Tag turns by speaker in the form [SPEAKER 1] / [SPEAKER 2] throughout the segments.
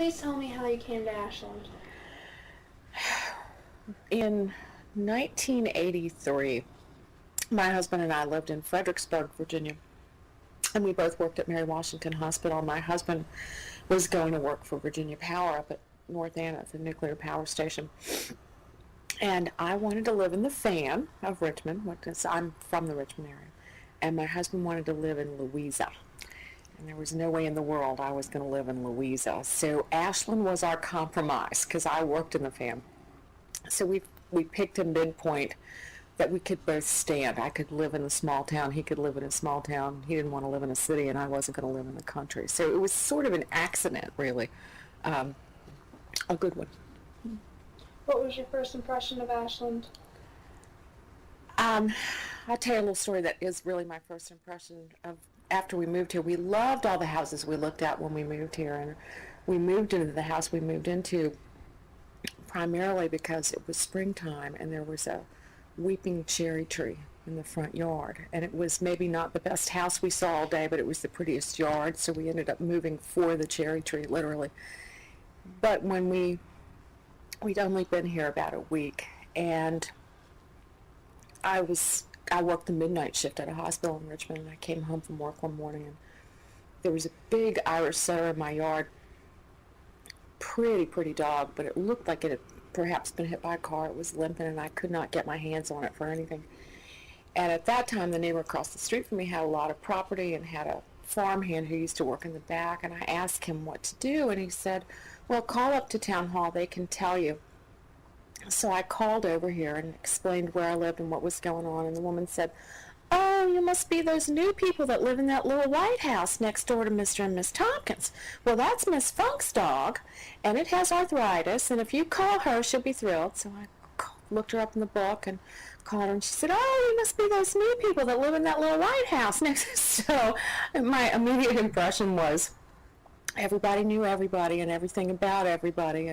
[SPEAKER 1] Please tell me how you came to Ashland.
[SPEAKER 2] In 1983, my husband and I lived in Fredericksburg, Virginia, and we both worked at Mary Washington Hospital. My husband was going to work for Virginia Power up at North Anna, the nuclear power station. And I wanted to live in the Fan of Richmond, because I'm from the Richmond area, and my husband wanted to live in Louisa. And there was no way in the world I was going to live in Louisa. So Ashland was our compromise, because I worked in the Fan. So we picked a midpoint that we could both stand. I could live in a small town. He could live in a small town. He didn't want to live in a city, and I wasn't going to live in the country. So it was sort of an accident, really. A good one.
[SPEAKER 1] What was your first impression of Ashland?
[SPEAKER 2] I'll tell you a little story that is really my first impression of after we moved here. We loved all the houses we looked at when we moved here, and we moved into the house we moved into primarily because it was springtime and there was a weeping cherry tree in the front yard. And it was maybe not the best house we saw all day, but it was the prettiest yard, so we ended up moving for the cherry tree, literally. But when we'd only been here about a week, and I worked the midnight shift at a hospital in Richmond, and I came home from work one morning, and there was a big Irish setter in my yard. Pretty dog, but it looked like it had perhaps been hit by a car. It was limping, and I could not get my hands on it for anything. And at that time, the neighbor across the street from me had a lot of property and had a farmhand who used to work in the back, and I asked him what to do, and he said, well, call up to town hall, they can tell you. So I called over here and explained where I lived and what was going on, and the woman said, oh, you must be those new people that live in that little white house next door to Mr. and Miss Tompkins. Well, that's Miss Funk's dog, and it has arthritis, and if you call her, she'll be thrilled. So I looked her up in the book and called her, and she said, oh, you must be those new people that live in that little white house next. So my immediate impression was everybody knew everybody and everything about everybody,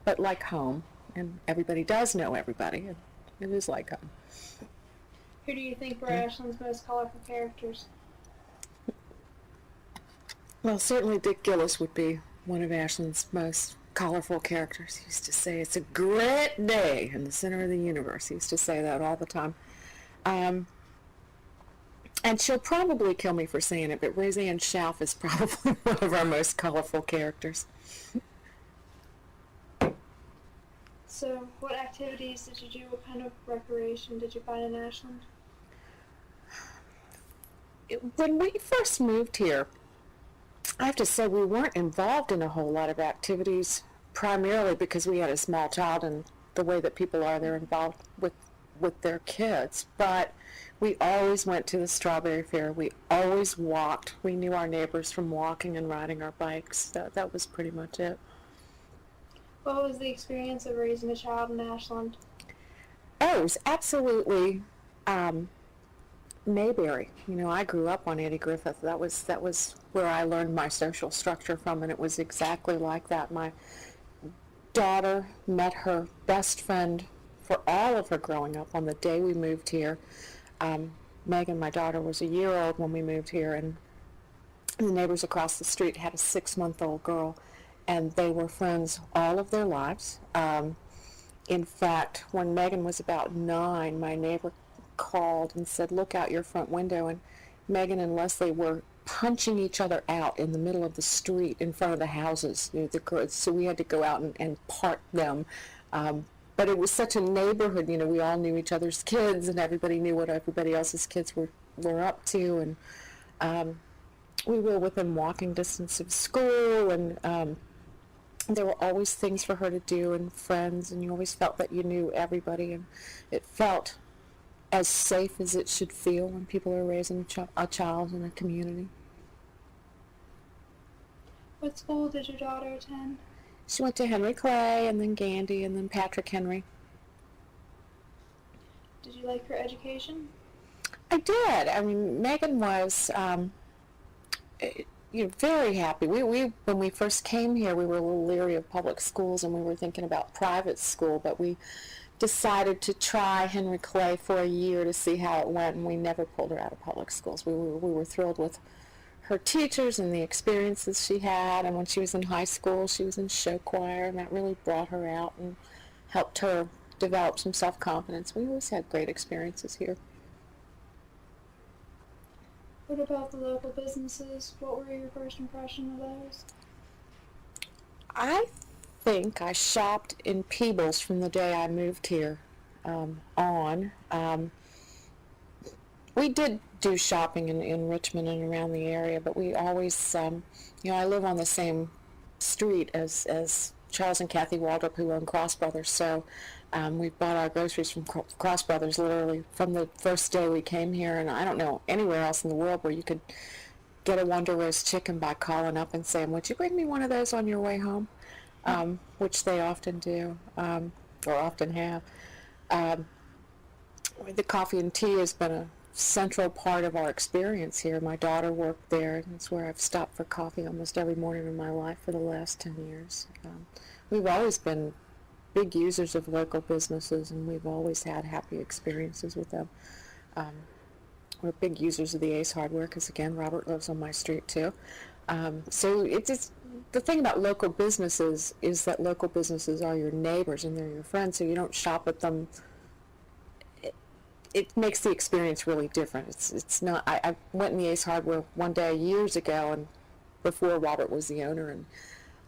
[SPEAKER 2] but like home, and everybody does know everybody, and it is like home.
[SPEAKER 1] Who do you think were Ashland's most colorful characters?
[SPEAKER 2] Well, certainly Dick Gillis would be one of Ashland's most colorful characters. He used to say, it's a great day in the center of the universe. He used to say that all the time. And she'll probably kill me for saying it, but Roseanne Schauf is probably one of our most colorful characters.
[SPEAKER 1] So, what activities did you do? What kind of recreation did you find in Ashland?
[SPEAKER 2] When we first moved here, I have to say we weren't involved in a whole lot of activities, primarily because we had a small child, and the way that people are, they're involved with their kids. But we always went to the Strawberry Fair. We always walked. We knew our neighbors from walking and riding our bikes. That was pretty much it.
[SPEAKER 1] What was the experience of raising a child in Ashland?
[SPEAKER 2] Oh, it was absolutely Mayberry. You know, I grew up on Andy Griffith. That was where I learned my social structure from, and it was exactly like that. My daughter met her best friend for all of her growing up on the day we moved here. Megan, my daughter, was a year old when we moved here, and the neighbors across the street had a 6-month-old girl, and they were friends all of their lives. In fact, when Megan was about 9, my neighbor called and said, look out your front window, and Megan and Leslie were punching each other out in the middle of the street in front of the houses. You know, so we had to go out and part them. But it was such a neighborhood, you know, we all knew each other's kids, and everybody knew what everybody else's kids were up to, and we were within walking distance of school, and there were always things for her to do and friends, and you always felt that you knew everybody, and it felt as safe as it should feel when people are raising a child in a community.
[SPEAKER 1] What school did your daughter attend?
[SPEAKER 2] She went to Henry Clay, and then Gandy, and then Patrick Henry.
[SPEAKER 1] Did you like her education?
[SPEAKER 2] I did. I mean, Megan was very happy. We when we first came here, we were a little leery of public schools, and we were thinking about private school, but we decided to try Henry Clay for a year to see how it went, and we never pulled her out of public schools. We were thrilled with her teachers and the experiences she had. And when she was in high school, she was in show choir, and that really brought her out and helped her develop some self-confidence. We always had great experiences here.
[SPEAKER 1] What about the local businesses? What were your first impression of those?
[SPEAKER 2] I think I shopped in Peebles from the day I moved here on. We did do shopping in Richmond and around the area, but we always, I live on the same street as Charles and Kathy Waldrop, who own Cross Brothers, so we bought our groceries from Cross Brothers literally from the first day we came here, and I don't know anywhere else in the world where you could get a Wonder Roast chicken by calling up and saying, would you bring me one of those on your way home? Which they often do, or often have. The coffee and tea has been a central part of our experience here. My daughter worked there, and it's where I've stopped for coffee almost every morning in my life for the last 10 years. We've always been big users of local businesses, and we've always had happy experiences with them. We're big users of the Ace Hardware because, again, Robert lives on my street too. So it's just, the thing about local businesses is that local businesses are your neighbors and they're your friends, so you don't shop at them. It makes the experience really different. It's not. I went in the Ace Hardware one day years ago, and before Robert was the owner, and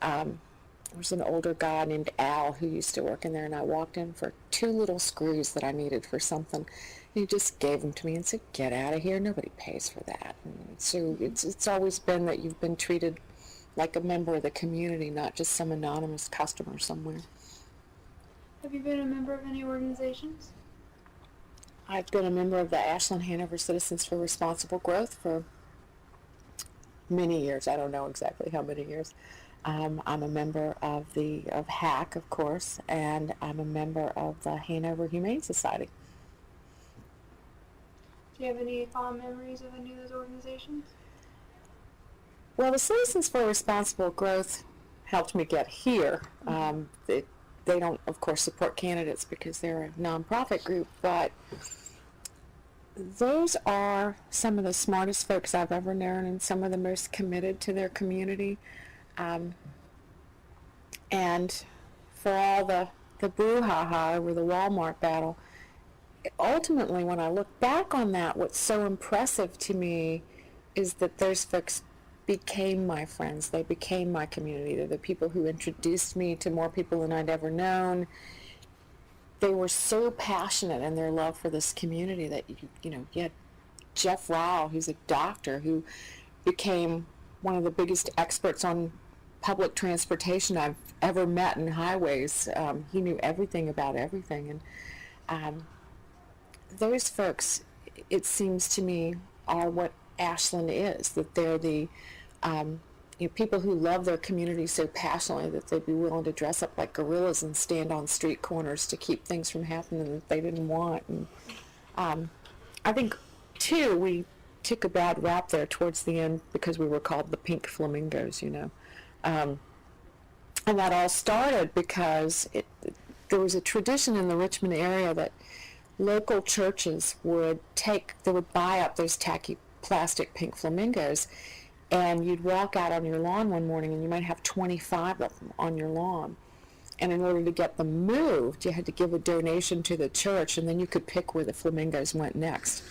[SPEAKER 2] there was an older guy named Al who used to work in there, and I walked in for 2 little screws that I needed for something. He just gave them to me and said, "Get out of here! Nobody pays for that." And so it's always been that you've been treated like a member of the community, not just some anonymous customer somewhere.
[SPEAKER 1] Have you been a member of any organizations?
[SPEAKER 2] I've been a member of the Ashland Hanover Citizens for Responsible Growth for many years. I don't know exactly how many years. I'm a member of HAC, of course, and I'm a member of the Hanover Humane Society.
[SPEAKER 1] Do you have any fond memories of any of those organizations?
[SPEAKER 2] Well, the Citizens for Responsible Growth helped me get here. They don't, of course, support candidates because they're a nonprofit group, but those are some of the smartest folks I've ever known and some of the most committed to their community. And for all the brouhaha over the Walmart battle, ultimately, when I look back on that, what's so impressive to me is that those folks became my friends. They became my community. They're the people who introduced me to more people than I'd ever known. They were so passionate in their love for this community that, you had Jeff Ryle, who's a doctor, who became one of the biggest experts on public transportation I've ever met in highways. He knew everything about everything. And those folks, it seems to me, are what Ashland is, that they're the people who love their community so passionately that they'd be willing to dress up like gorillas and stand on street corners to keep things from happening that they didn't want. And I think, too, we took a bad rap there towards the end because we were called the Pink Flamingos, and that all started because there was a tradition in the Richmond area that local churches would buy up those tacky plastic pink flamingos, and you'd walk out on your lawn one morning and you might have 25 of them on your lawn. And in order to get them moved, you had to give a donation to the church, and then you could pick where the flamingos went next.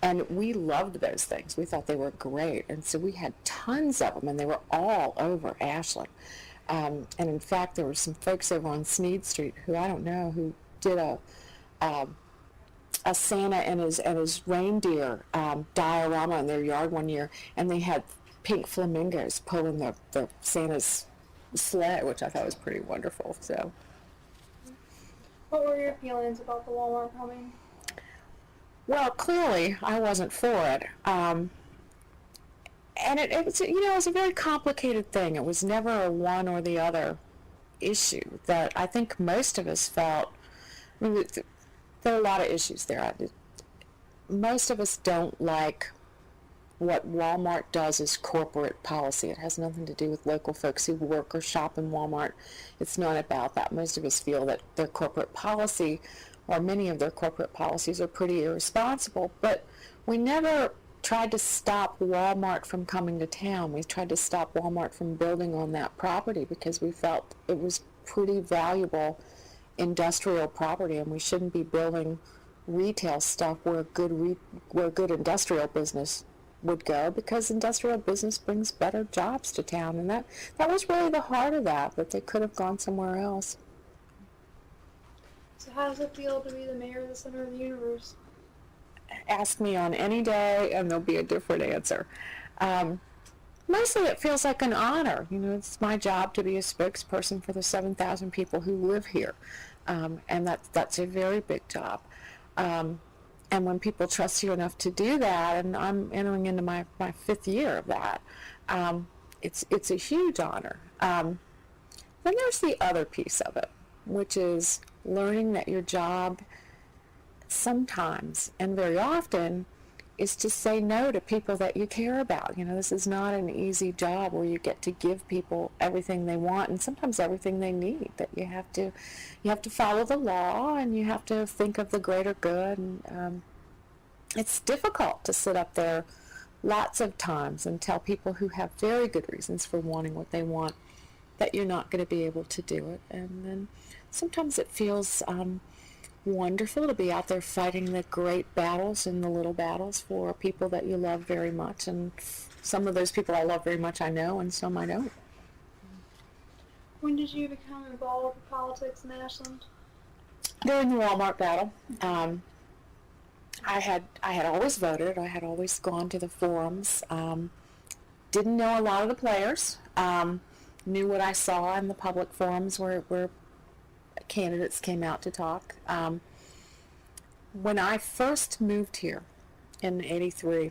[SPEAKER 2] And we loved those things. We thought they were great. And so we had tons of them, and they were all over Ashland. And in fact, there were some folks over on Sneed Street who I don't know, who did a Santa and his reindeer diorama in their yard one year, and they had pink flamingos pulling the Santa's sleigh, which I thought was pretty wonderful. So,
[SPEAKER 1] what were your feelings about the Walmart coming?
[SPEAKER 2] Well, clearly I wasn't for it, and it was it was a very complicated thing. It was never a one or the other issue that I think most of us felt. I mean, there are a lot of issues there. Most of us don't like what Walmart does as corporate policy. It has nothing to do with local folks who work or shop in Walmart. It's not about that. Most of us feel that their corporate policy, or many of their corporate policies, are pretty irresponsible, but we never tried to stop Walmart from coming to town. We tried to stop Walmart from building on that property because we felt it was pretty valuable industrial property, and we shouldn't be building retail stuff where good industrial business would go, because industrial business brings better jobs to town. And that was really the heart of that they could have gone somewhere else.
[SPEAKER 1] So how does it feel to be the mayor of the center of the universe?
[SPEAKER 2] Ask me on any day and there'll be a different answer. Mostly it feels like an honor. You know, it's my job to be a spokesperson for the 7,000 people who live here. And that's a very big job. And when people trust you enough to do that, and I'm entering into my 5th year of that, it's a huge honor. Then there's the other piece of it, which is learning that your job sometimes and very often is to say no to people that you care about. You know, this is not an easy job where you get to give people everything they want and sometimes everything they need. That you have to follow the law, and you have to think of the greater good. And it's difficult to sit up there lots of times and tell people who have very good reasons for wanting what they want that you're not going to be able to do it. And then sometimes it feels wonderful to be out there fighting the great battles and the little battles for people that you love very much. And some of those people I love very much I know, and some I don't.
[SPEAKER 1] When did you become involved with politics in Ashland?
[SPEAKER 2] During the Walmart battle. I had always voted. I had always gone to the forums. Didn't know a lot of the players. Knew what I saw in the public forums where candidates came out to talk. When I first moved here in '83,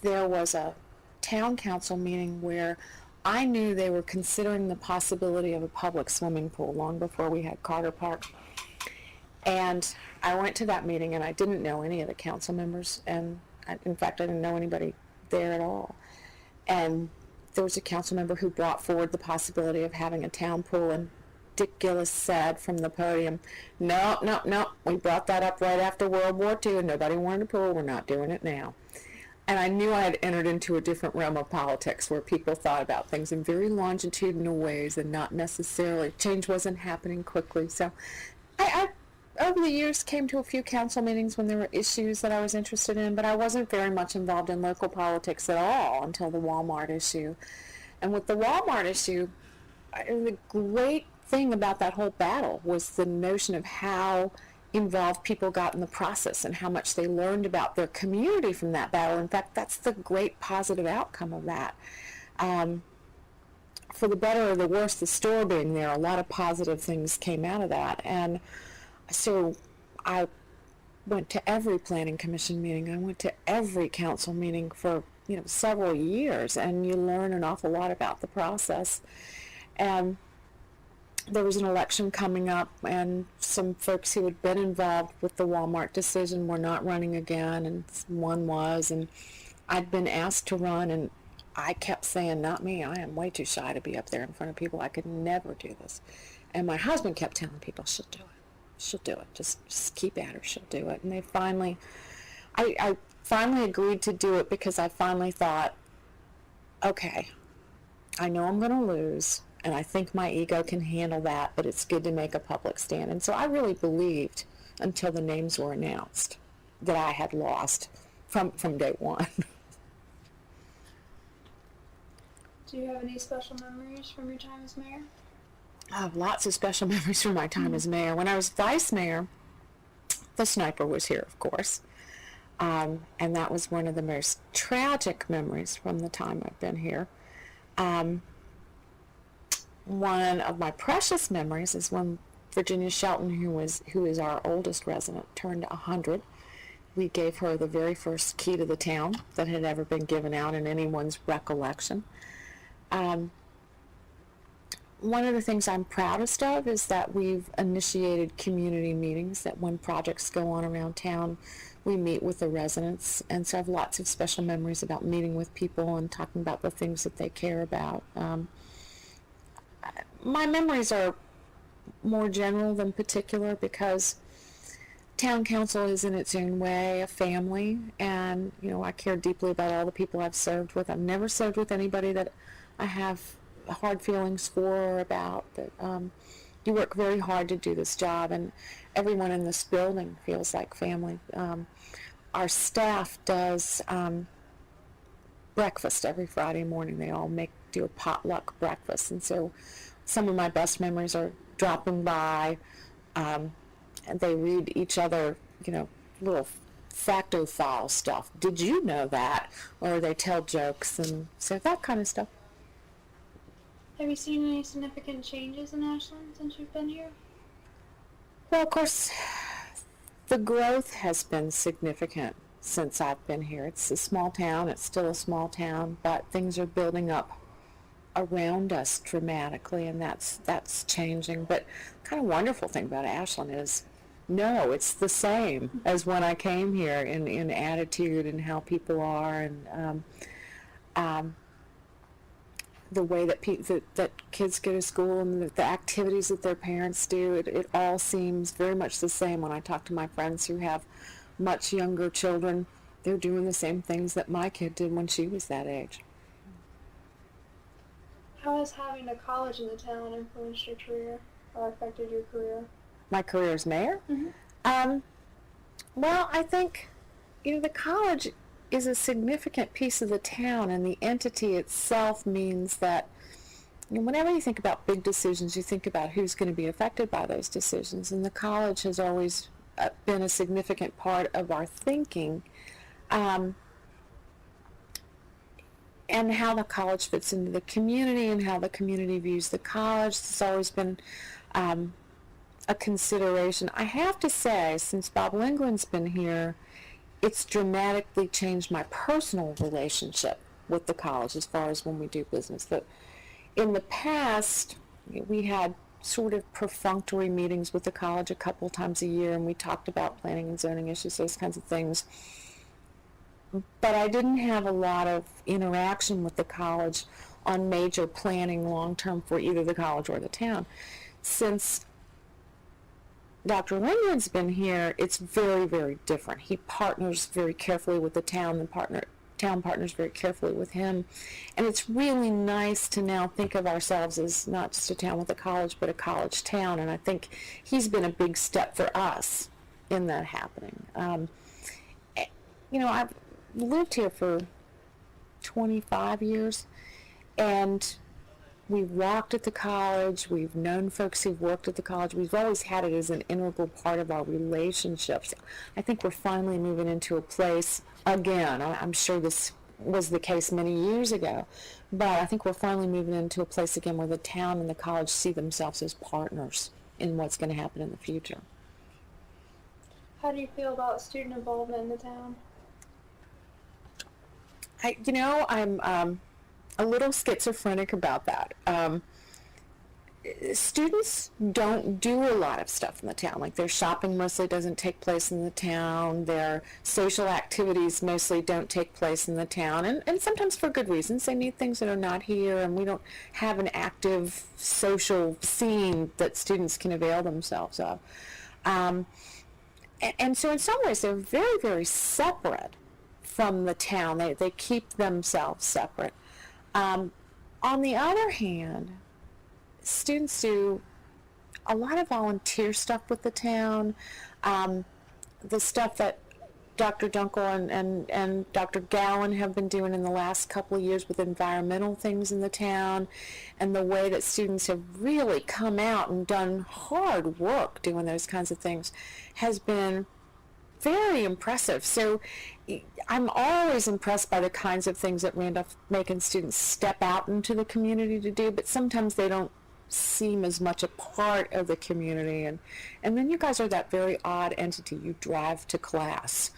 [SPEAKER 2] there was a town council meeting where I knew they were considering the possibility of a public swimming pool long before we had Carter Park. And I went to that meeting, and I didn't know any of the council members, and in fact I didn't know anybody there at all. And there was a council member who brought forward the possibility of having a town pool, and Dick Gillis said from the podium, no, we brought that up right after World War II and nobody wanted a pool, we're not doing it now. And I knew I had entered into a different realm of politics where people thought about things in very longitudinal ways and not necessarily, change wasn't happening quickly. So I over the years came to a few council meetings when there were issues that I was interested in, but I wasn't very much involved in local politics at all until the Walmart issue. And with the Walmart issue, the great thing about that whole battle was the notion of how involved people got in the process and how much they learned about their community from that battle. In fact, that's the great positive outcome of that. For the better or the worse, the store being there, a lot of positive things came out of that. And so I went to every planning commission meeting. I went to every council meeting for several years, and you learn an awful lot about the process. And there was an election coming up, and some folks who had been involved with the Walmart decision were not running again, and one was, and I'd been asked to run, and I kept saying, not me, I am way too shy to be up there in front of people. I could never do this. And my husband kept telling people, she'll do it, just keep at her, she'll do it. And they finally, I finally agreed to do it because I finally thought, okay, I know I'm going to lose, and I think my ego can handle that, but it's good to make a public stand. And so I really believed, until the names were announced, that I had lost from day one.
[SPEAKER 1] Do you have any special memories from your time as mayor?
[SPEAKER 2] I have lots of special memories from my time as mayor. When I was vice mayor, the sniper was here, of course. And that was one of the most tragic memories from the time I've been here. One of my precious memories is when Virginia Shelton, who is our oldest resident, turned 100. We gave her the very first key to the town that had ever been given out in anyone's recollection. One of the things I'm proudest of is that we've initiated community meetings, that when projects go on around town, we meet with the residents. And so I have lots of special memories about meeting with people and talking about the things that they care about. My memories are more general than particular because town council is in its own way a family, and I care deeply about all the people I've served with. I've never served with anybody that I have hard feelings for or about. But you work very hard to do this job, and everyone in this building feels like family. Our staff does breakfast every Friday morning. They all do a potluck breakfast, and so some of my best memories are dropping by. And they read each other, little factophile stuff. Did you know that? Or they tell jokes, and so that kind of stuff.
[SPEAKER 1] Have you seen any significant changes in Ashland since you've been here?
[SPEAKER 2] Well, of course, the growth has been significant since I've been here. It's a small town. It's still a small town, but things are building up around us dramatically, and that's changing. But the kind of wonderful thing about Ashland is, no, it's the same as when I came here in attitude and how people are, and the way that that kids go to school and the activities that their parents do. It all seems very much the same when I talk to my friends who have much younger children. They're doing the same things that my kid did when she was that age.
[SPEAKER 1] How has having a college in the town influenced your career or affected your career?
[SPEAKER 2] My career as mayor?
[SPEAKER 1] Mm-hmm.
[SPEAKER 2] Well, I think, the college is a significant piece of the town, and the entity itself means that whenever you think about big decisions, you think about who's going to be affected by those decisions, and the college has always been a significant part of our thinking, and how the college fits into the community and how the community views the college. It's always been a consideration. I have to say, since Bob Lingland's been here, it's dramatically changed my personal relationship with the college as far as when we do business. That in the past, we had sort of perfunctory meetings with the college a couple times a year, and we talked about planning and zoning issues, those kinds of things. But I didn't have a lot of interaction with the college on major planning long-term for either the college or the town. Since Dr. Lingland's been here, it's very, very different. He partners very carefully with the town, the town partners very carefully with him. And it's really nice to now think of ourselves as not just a town with a college, but a college town. And I think he's been a big step for us in that happening. I've lived here for 25 years, and we've walked at the college, we've known folks who've worked at the college, we've always had it as an integral part of our relationships. I think we're finally moving into a place, again, I'm sure this was the case many years ago, but I think we're finally moving into a place again where the town and the college see themselves as partners in what's going to happen in the future.
[SPEAKER 1] How do you feel about student involvement in the town?
[SPEAKER 2] I'm a little schizophrenic about that. Students don't do a lot of stuff in the town. Like, their shopping mostly doesn't take place in the town. Their social activities mostly don't take place in the town. And sometimes for good reasons. They need things that are not here, and we don't have an active social scene that students can avail themselves of. And so in some ways they're very, very separate from the town. They keep themselves separate. On the other hand, students do a lot of volunteer stuff with the town. The stuff that Dr. Dunkel and Dr. Gowan have been doing in the last couple of years with environmental things in the town, and the way that students have really come out and done hard work doing those kinds of things has been very impressive. So I'm always impressed by the kinds of things that Randolph-Macon students step out into the community to do, but sometimes they don't seem as much a part of the community. And then you guys are that very odd entity. You drive to class,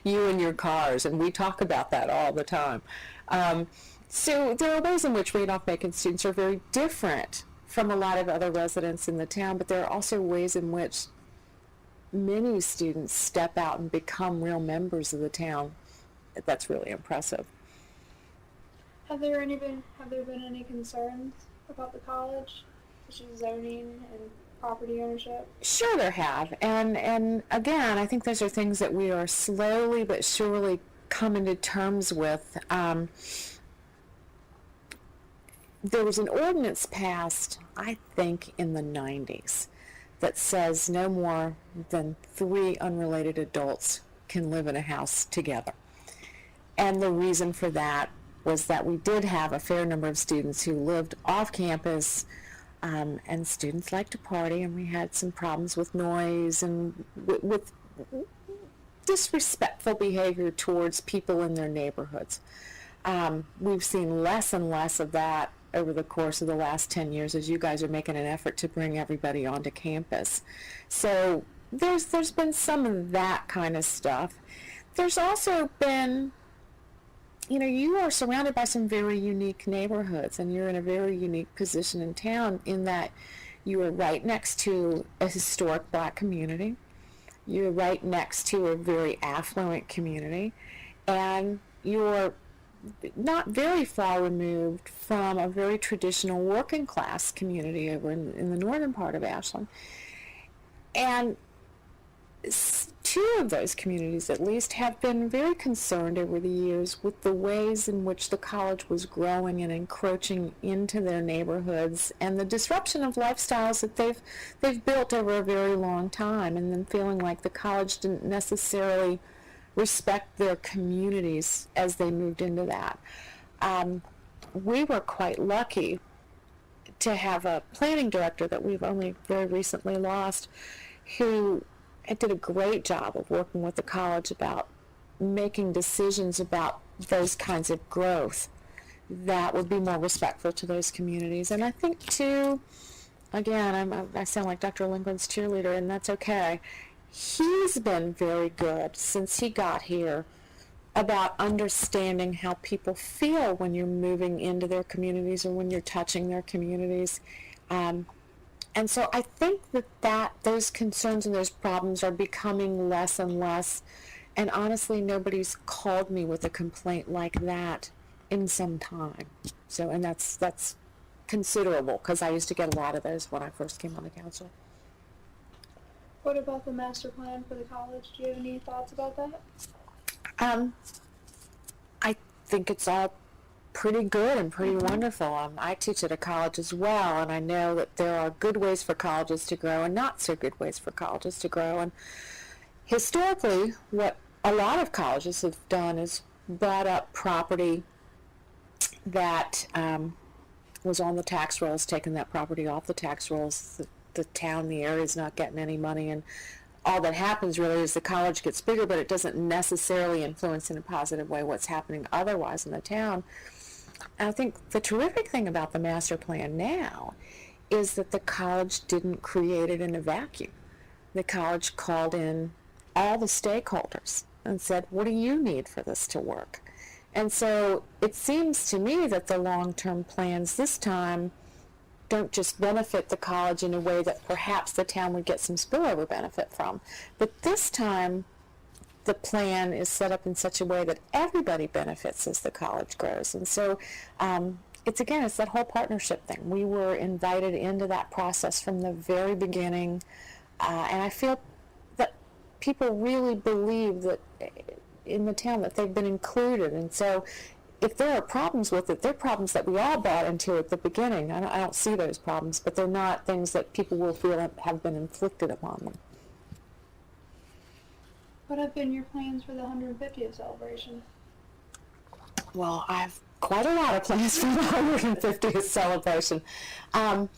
[SPEAKER 2] you and your cars, and we talk about that all the time. So there are ways in which Randolph-Macon students are very different from a lot of other residents in the town, but there are also ways in which many students step out and become real members of the town. That's really impressive.
[SPEAKER 1] Have there been any concerns about the college, such as zoning and property ownership?
[SPEAKER 2] Sure there have. And again, I think those are things that we are slowly but surely coming to terms with. There was an ordinance passed, I think, in the 90s that says no more than 3 unrelated adults can live in a house together. And the reason for that was that we did have a fair number of students who lived off campus, and students like to party, and we had some problems with noise and with disrespectful behavior towards people in their neighborhoods. We've seen less and less of that over the course of the last 10 years as you guys are making an effort to bring everybody onto campus. So there's been some of that kind of stuff. There's also been, you are surrounded by some very unique neighborhoods, and you're in a very unique position in town in that you are right next to a historic black community. You're right next to a very affluent community, and you're not very far removed from a very traditional working class community over in the northern part of Ashland. And 2 of those communities at least have been very concerned over the years with the ways in which the college was growing and encroaching into their neighborhoods and the disruption of lifestyles that they've built over a very long time, and then feeling like the college didn't necessarily respect their communities as they moved into that. We were quite lucky to have a planning director that we've only very recently lost, who did a great job of working with the college about making decisions about those kinds of growth that would be more respectful to those communities. And I think too, again, I sound like Dr. Lindgren's cheerleader, and that's okay. He's been very good since he got here about understanding how people feel when you're moving into their communities or when you're touching their communities. And so I think that those concerns and those problems are becoming less and less. And honestly, nobody's called me with a complaint like that in some time. So, and that's considerable, because I used to get a lot of those when I first came on the council.
[SPEAKER 1] What about the master plan for the college? Do you have any thoughts about that?
[SPEAKER 2] I think it's all pretty good and pretty wonderful. I teach at a college as well, and I know that there are good ways for colleges to grow and not so good ways for colleges to grow. And historically, what a lot of colleges have done is bought up property that was on the tax rolls, taken that property off the tax rolls. The town, the area is not getting any money, and all that happens really is the college gets bigger, but it doesn't necessarily influence in a positive way what's happening otherwise in the town. And I think the terrific thing about the master plan now is that the college didn't create it in a vacuum. The college called in all the stakeholders and said, what do you need for this to work? And so it seems to me that the long-term plans this time don't just benefit the college in a way that perhaps the town would get some spillover benefit from. But this time, the plan is set up in such a way that everybody benefits as the college grows. And so it's that whole partnership thing. We were invited into that process from the very beginning, and I feel that people really believe that in the town that they've been included. And so if there are problems with it, they're problems that we all bought into at the beginning. I don't see those problems, but they're not things that people will feel have been inflicted upon them.
[SPEAKER 1] What have been your plans for the 150th celebration?
[SPEAKER 2] Well, I have quite a lot of plans for the 150th celebration. I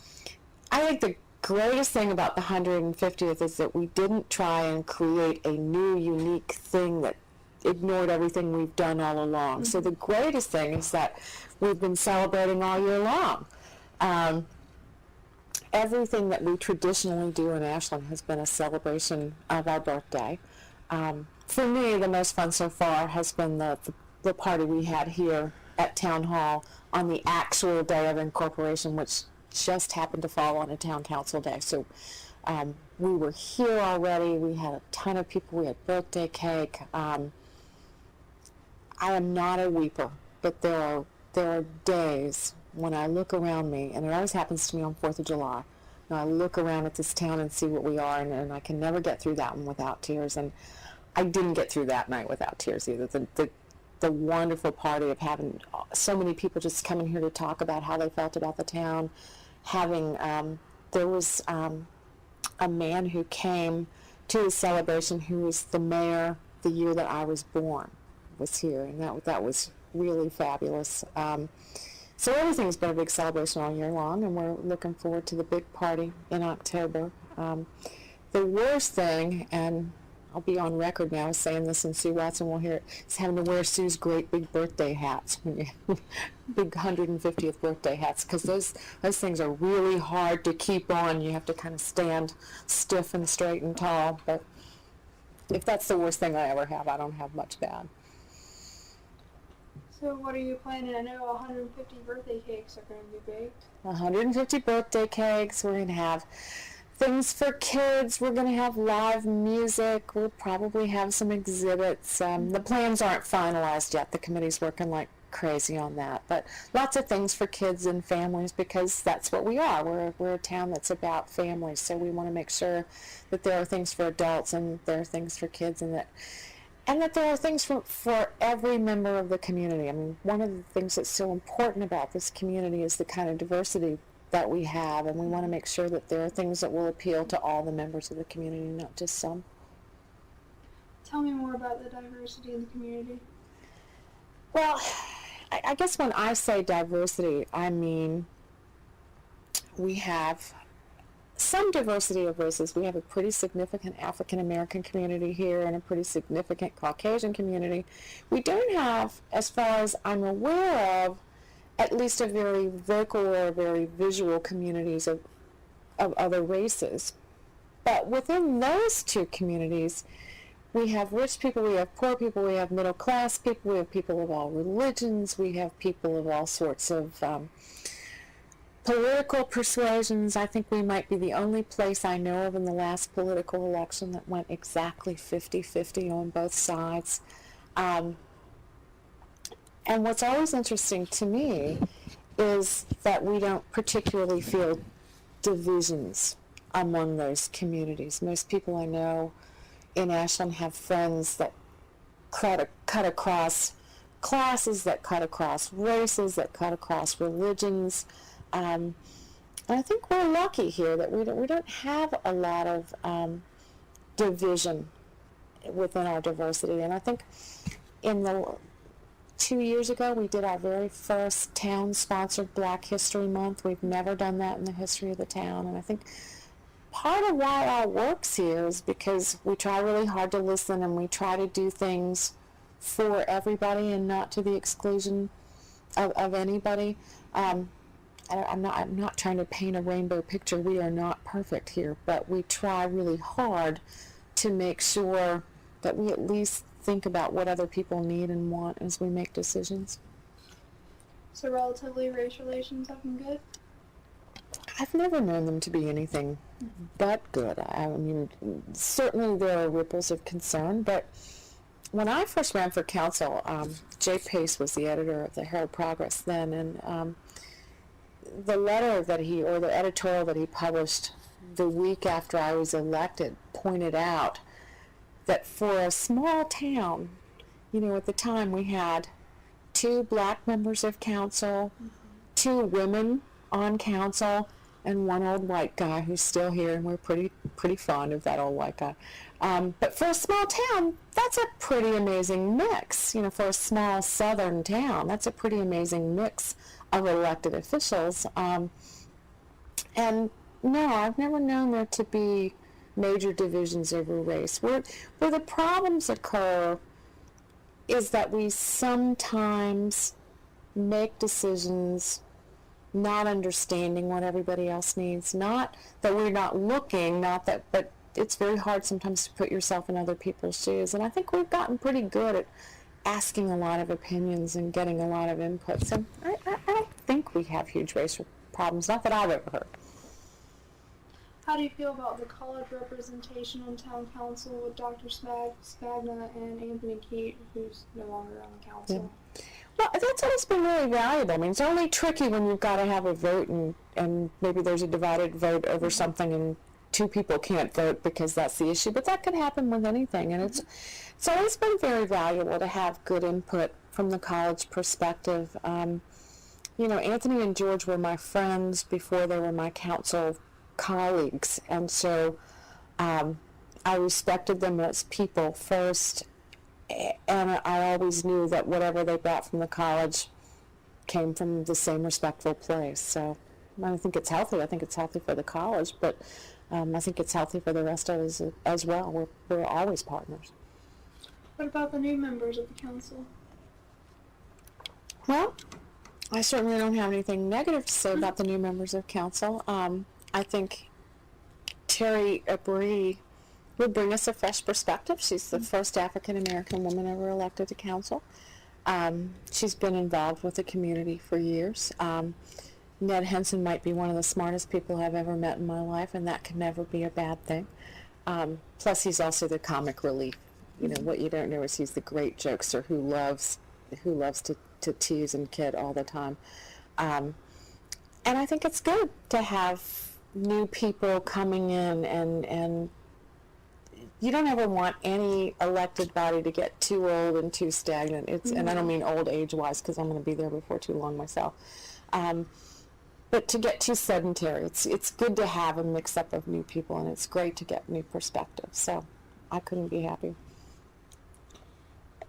[SPEAKER 2] think the greatest thing about the 150th is that we didn't try and create a new, unique thing that ignored everything we've done all along. Mm-hmm. So the greatest thing is that we've been celebrating all year long. Everything that we traditionally do in Ashland has been a celebration of our birthday. For me, the most fun so far has been the party we had here at Town Hall on the actual day of incorporation, which just happened to fall on a town council day. So we were here already. We had a ton of people. We had birthday cake. I am not a weeper, but there are days when I look around me, and it always happens to me on 4th of July, I look around at this town and see what we are, and I can never get through that one without tears. And I didn't get through that night without tears either. The wonderful party of having so many people just coming here to talk about how they felt about the town. Having there was a man who came to the celebration who was the mayor the year that I was born, was here, and that was really fabulous. So everything's been a big celebration all year long, and we're looking forward to the big party in October. The worst thing, and I'll be on record now saying this, and Sue Watson will hear it, is having to wear Sue's great big birthday hats, when you big 150th birthday hats, because those things are really hard to keep on. You have to kind of stand stiff and straight and tall. But if that's the worst thing I ever have, I don't have much bad.
[SPEAKER 1] So what are you planning? I know 150 birthday cakes are going to be baked.
[SPEAKER 2] 150 birthday cakes. We're going to have things for kids. We're going to have live music. We'll probably have some exhibits. The plans aren't finalized yet. The committee's working like crazy on that. But lots of things for kids and families, because that's what we are. We're a town that's about families. So we want to make sure that there are things for adults and there are things for kids, and that there are things for every member of the community. I mean, one of the things that's so important about this community is the kind of diversity that we have, and we want to make sure that there are things that will appeal to all the members of the community, not just some.
[SPEAKER 1] Tell me more about the diversity in the community.
[SPEAKER 2] Well, I guess when I say diversity, I mean we have some diversity of races. We have a pretty significant African American community here and a pretty significant Caucasian community. We don't have, as far as I'm aware of, at least a very vocal or very visual communities of other races. But within those two communities, we have rich people, we have poor people, we have middle class people, we have people of all religions, we have people of all sorts of political persuasions. I think we might be the only place I know of in the last political election that went exactly 50-50 on both sides. And what's always interesting to me is that we don't particularly feel divisions among those communities. Most people I know in Ashland have friends that cut across classes, that cut across races, that cut across religions. And I think we're lucky here that we don't have a lot of division within our diversity. And I think in the 2 years ago, we did our very first town-sponsored Black History Month. We've never done that in the history of the town. And I think part of why our work's here is because we try really hard to listen, and we try to do things for everybody and not to the exclusion of anybody. I'm not trying to paint a rainbow picture. We are not perfect here, but we try really hard to make sure that we at least think about what other people need and want as we make decisions.
[SPEAKER 1] So relatively, race relations have been good?
[SPEAKER 2] I've never known them to be anything but good. I mean, certainly there are ripples of concern, but when I first ran for council, Jay Pace was the editor of the Herald Progress then, and the letter that the editorial that he published the week after I was elected pointed out that for a small town, at the time we had 2 black members of council, 2 women on council, and 1 old white guy who's still here, and we're pretty fond of that old white guy. But for a small town, that's a pretty amazing mix. For a small southern town, that's a pretty amazing mix of elected officials. And no, I've never known there to be major divisions over race. Where the problems occur is that we sometimes make decisions not understanding what everybody else needs. Not that we're not looking, but it's very hard sometimes to put yourself in other people's shoes. And I think we've gotten pretty good at asking a lot of opinions and getting a lot of input. So I don't think we have huge racial problems, not that I've ever heard.
[SPEAKER 1] How do you feel about the college representation on town council with Dr. Spagna and Anthony Keat, who's no longer on the council?
[SPEAKER 2] Yeah. Well, that's always been really valuable. I mean, it's only tricky when you've got to have a vote and maybe there's a divided vote over something and two people can't vote because that's the issue. But that could happen with anything. And it's always been very valuable to have good input from the college perspective. You know, Anthony and George were my friends before they were my council colleagues. And so I respected them as people first. And I always knew that whatever they brought from the college came from the same respectful place. So I think it's healthy. I think it's healthy for the college, but I think it's healthy for the rest of us as well. We're always partners.
[SPEAKER 1] What about the new members of the council?
[SPEAKER 2] Well, I certainly don't have anything negative to say about the new members of council. I think Terry Abree would bring us a fresh perspective. She's the first African-American woman ever elected to council. She's been involved with the community for years. Ned Henson might be one of the smartest people I've ever met in my life, and that can never be a bad thing. Plus, he's also the comic relief. You know, what you don't know is he's the great jokester who loves to tease and kid all the time. And I think it's good to have new people coming in and you don't ever want any elected body to get too old and too stagnant. And I don't mean old age-wise because I'm going to be there before too long myself. But to get too sedentary. It's good to have a mix-up of new people, and it's great to get new perspectives. So I couldn't be happy.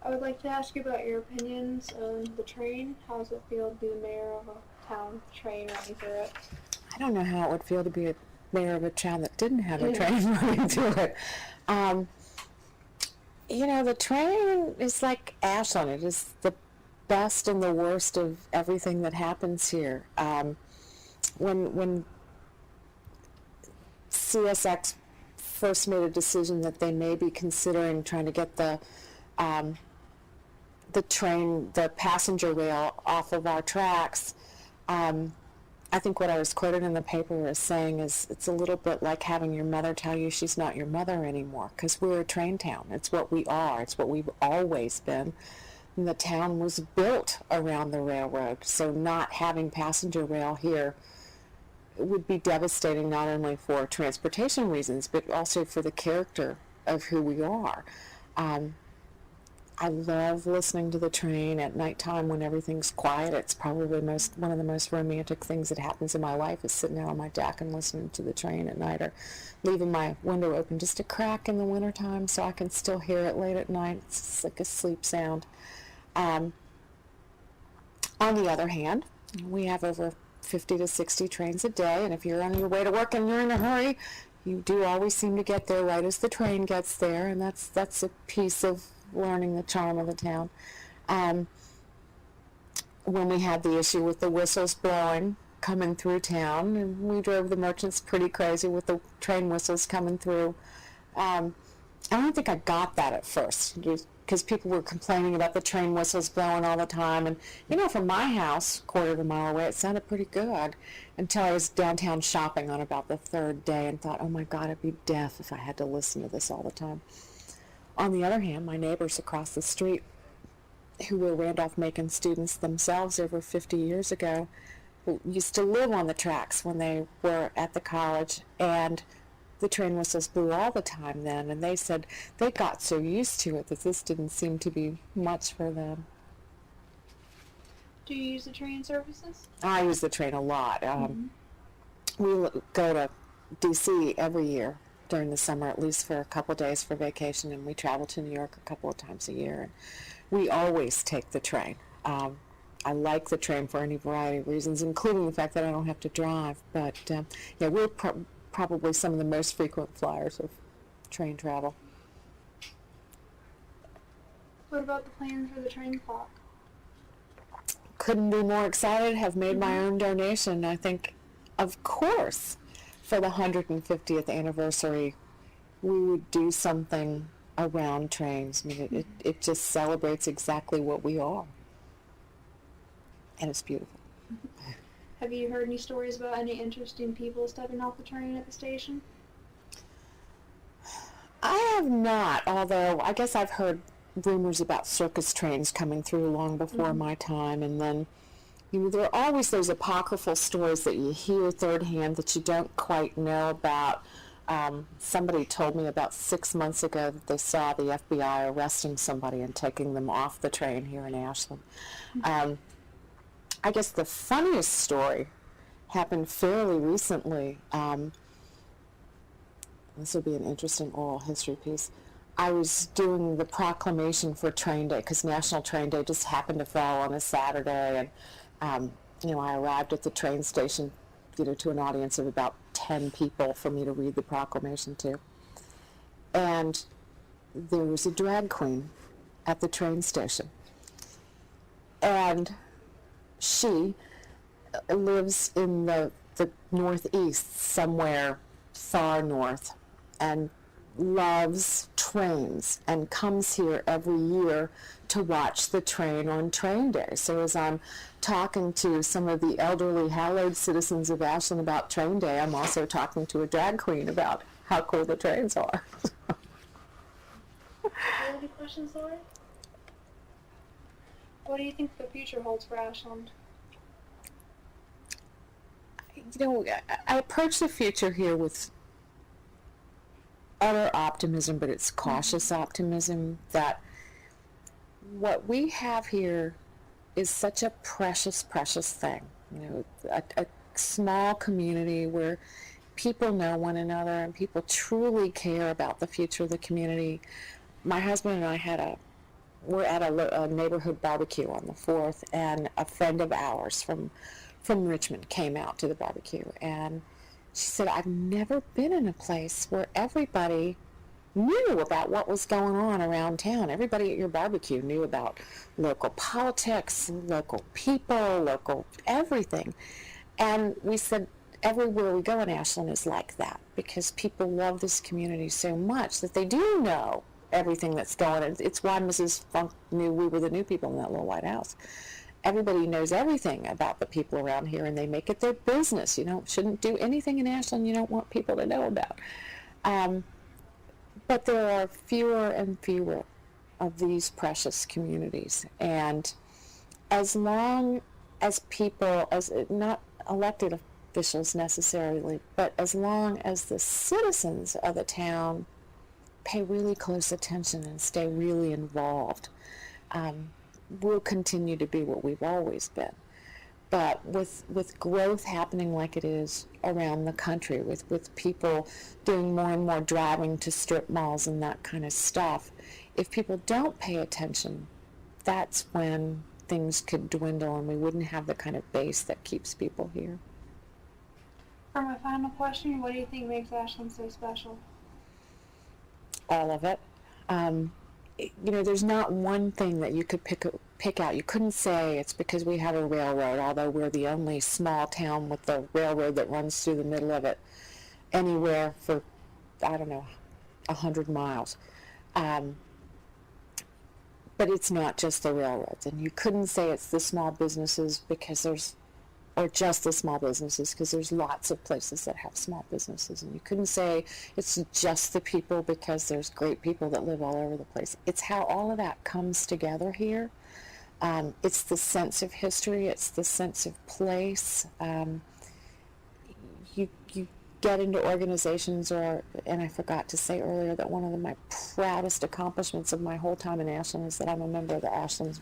[SPEAKER 1] I would like to ask you about your opinions on the train. How does it feel to be the mayor of a town with a train running through it?
[SPEAKER 2] I don't know how it would feel to be a mayor of a town that didn't have a train running through it. You know, the train is like Ashland. It is the best and the worst of everything that happens here. When CSX first made a decision that they may be considering trying to get the train, the passenger rail off of our tracks, I think what I was quoted in the paper as saying is it's a little bit like having your mother tell you she's not your mother anymore, because we're a train town. It's what we are. It's what we've always been. And the town was built around the railroad, so not having passenger rail here would be devastating not only for transportation reasons, but also for the character of who we are. I love listening to the train at nighttime when everything's quiet. It's probably one of the most romantic things that happens in my life is sitting out on my deck and listening to the train at night, or leaving my window open just a crack in the wintertime so I can still hear it late at night. It's like a sleep sound. On the other hand, we have over 50 to 60 trains a day, and if you're on your way to work and you're in a hurry, you do always seem to get there right as the train gets there, and that's a piece of learning the charm of the town. When we had the issue with the whistles blowing coming through town, and we drove the merchants pretty crazy with the train whistles coming through. I don't think I got that at first, because people were complaining about the train whistles blowing all the time. And, you know, from my house, quarter of a mile away, it sounded pretty good until I was downtown shopping on about the third day and thought, oh my God, I'd be deaf if I had to listen to this all the time. On the other hand, my neighbors across the street, who were Randolph-Macon students themselves over 50 years ago, used to live on the tracks when they were at the college, and the train whistles blew all the time then, and they said they got so used to it that this didn't seem to be much for them.
[SPEAKER 1] Do you use the train services?
[SPEAKER 2] I use the train a lot. We go to D.C. every year during the summer, at least for a couple days for vacation, and we travel to New York a couple of times a year. We always take the train. I like the train for any variety of reasons, including the fact that I don't have to drive. But yeah, we're probably some of the most frequent flyers of train travel.
[SPEAKER 1] What about the plans for the train clock?
[SPEAKER 2] Couldn't be more excited. Have made my own donation. I think, of course, for the 150th anniversary, we would do something around trains. I mean, it just celebrates exactly what we are. And it's beautiful.
[SPEAKER 1] Have you heard any stories about any interesting people stepping off the train at the station?
[SPEAKER 2] I have not, although I guess I've heard rumors about circus trains coming through long before my time, and then there are always those apocryphal stories that you hear third hand that you don't quite know about. Somebody told me about 6 months ago that they saw the FBI arresting somebody and taking them off the train here in Ashland. I guess the funniest story happened fairly recently. This will be an interesting oral history piece. I was doing the proclamation for Train Day because National Train Day just happened to fall on a Saturday, and I arrived at the train station, to an audience of about 10 people for me to read the proclamation to. And there was a drag queen at the train station. And she lives in the Northeast, somewhere far north, and loves trains and comes here every year to watch the train on Train Day. So as I'm talking to some of the elderly, hallowed citizens of Ashland about Train Day, I'm also talking to a drag queen about how cool the trains are.
[SPEAKER 1] Any questions, Lori? What do you think the future holds for Ashland?
[SPEAKER 2] I approach the future here with utter optimism, but it's cautious optimism, that what we have here is such a precious, precious thing. A small community where people know one another and people truly care about the future of the community. My husband and I we're at a neighborhood barbecue on the 4th, and a friend of ours from Richmond came out to the barbecue, and she said, I've never been in a place where everybody knew about what was going on around town. Everybody at your barbecue knew about local politics, local people, local everything. And we said, everywhere we go in Ashland is like that, because people love this community so much that they do know everything that's going on. It's why Mrs. Funk knew we were the new people in that little white house. Everybody knows everything about the people around here, and they make it their business. Shouldn't do anything in Ashland you don't want people to know about. But there are fewer and fewer of these precious communities. And as long as people, as not elected officials necessarily, but as long as the citizens of the town pay really close attention and stay really involved, we'll continue to be what we've always been. But with growth happening like it is around the country, with people doing more and more driving to strip malls and that kind of stuff, if people don't pay attention, that's when things could dwindle and we wouldn't have the kind of base that keeps people here.
[SPEAKER 1] For my final question, what do you think makes Ashland so special?
[SPEAKER 2] All of it. There's not one thing that you could pick out. You couldn't say it's because we have a railroad, although we're the only small town with the railroad that runs through the middle of it anywhere for, 100 miles. But it's not just the railroads. And you couldn't say it's the small businesses or just the small businesses, because there's lots of places that have small businesses. And you couldn't say it's just the people, because there's great people that live all over the place. It's how all of that comes together here. It's the sense of history. It's the sense of place. You get into organizations, and I forgot to say earlier that one of my proudest accomplishments of my whole time in Ashland is that I'm a member of the Ashland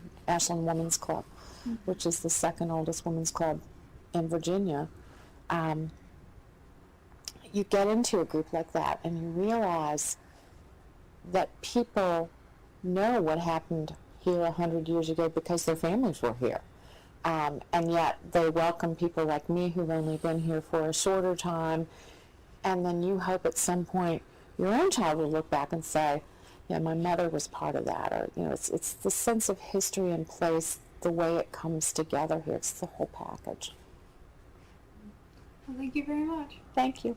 [SPEAKER 2] Women's Club, which is the second oldest women's club in Virginia. You get into a group like that and you realize that people know what happened here 100 years ago because their families were here. And yet they welcome people like me who've only been here for a shorter time, and then you hope at some point your own child will look back and say, yeah, my mother was part of that. Or, it's the sense of history and place, the way it comes together here. It's the whole package.
[SPEAKER 1] Well, thank you very much.
[SPEAKER 2] Thank you.